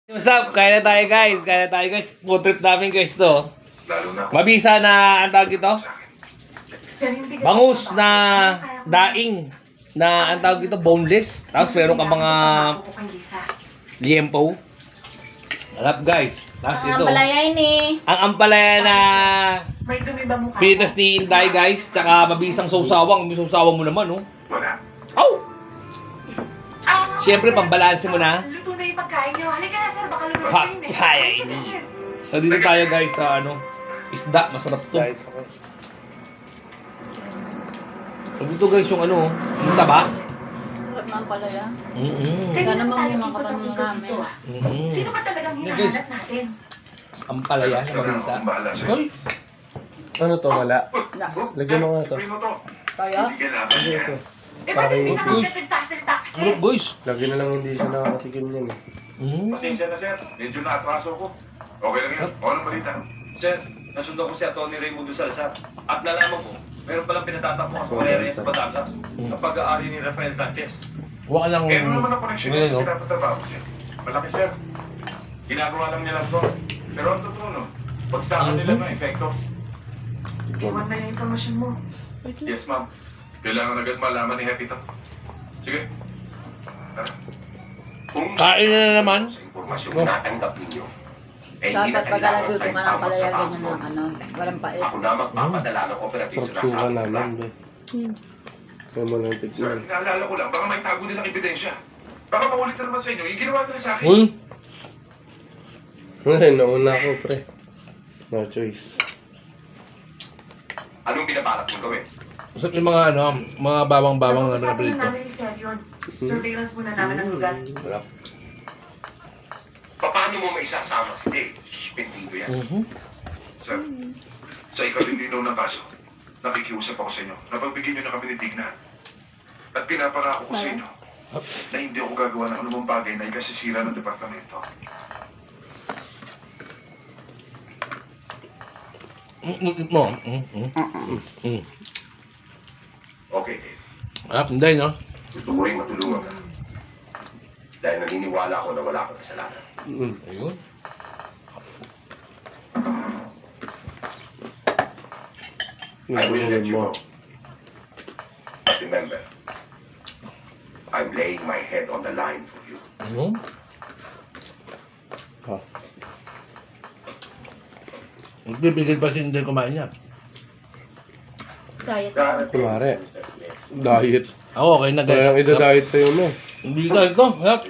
What's up? Kaya na tayo guys. Food trip namin guys to. Mabisa na, ang tawag ito? Bangus na daing. Na ang tawag ito, boneless. Tapos meron ka mga liempo. Harap guys. Tapos ito. Ampalaya ini. Ang ampalaya na pinitas ni Inday guys. Tsaka mabisang sausawang. May sausawang mo naman, oh. Oh! Siyempre, pambalansin mo na. Luto na yung pagkain nyo. Halika na sir, baka luto Papaya ini. So dito tayo guys sa ano, isda, masarap to. So dito guys yung ano, yung taba. Sarap na ampalaya. Mm-hmm. Sana mamimang ka pa ng marami. Sino ba talagang hinahanap natin? Ampalaya na mabisa. Hoy! Ano to, wala? Na. Lagyan mo nga to. Kaya? Ano ito? Eh, ba't hindi Parang naman siya nagsasalita? Ano guys? lagyan na lang hindi siya nakakatikim niyan eh. Pasensya na sir, medyo na-atraso ko. Okay lang yan, walang balita. Sir, nasundan ko si Atty. Raymundo Salazar. At nalaman ko, meron palang pinatatak mo sa Correria sa Batangas. Ang pag-aari ni Rafael Sanchez. Huwag ka lang... Eh, ano naman ang connection niya Ganyan, sa no? pinapatrabaho niya? Malaki sir. Ginagawa lang niya lang to. Pero ang totoo no, pag sa kanila ng epekto. Iwan na yung informasyon mo. Yes ma'am. Kailangan agad malaman ni Happy to. Sige. Tara. Kung Kain na naman. sa impormasyong natanggap ninyo, eh, hindi Dapat na pag kailangan aladuto kayo ka ng palaya, tama sa ganyan lang, ano, walang pait. Ako na magpapadala ng operative Sarap suka naman, be. Kaya mo lang Sir, tikman. naalala ko lang, baka may tago nilang ebidensya. Baka maulit na naman sa inyo, yung ginawa nila sa akin. Uy! Ay, nauna ako, pre. No choice. Anong binabalak mo gawin? Usap yung mga ano, mga bawang-bawang na Sabi na pinapilito. namin ni Sir yun. Surveillance muna namin ang lugar. Wala. Paano mo maisasama si Dave? Suspendido yan. Sir, sa ikalilinaw ng kaso, nakikiusap ako sa inyo. Napagbigyan nyo na kami ni Digna. At pinapangako ko sa inyo na hindi ako gagawa ng anumang bagay na ikasisira ng departamento. Mo. Okay, Dave. Harap, hindi no? Gusto ko rin matulungan ka. Dahil naniniwala ako na wala kang kasalanan. Ayun. I will let you mo. go. But remember, I'm laying my head on the line for you. Ano? Ha? Magbibigil pa si Inday kumain niya. Diet. Kumare. Diet. Ako okay na Kaya guys. ang ida-diet sa'yo mo. Hindi tayo ito. Harap.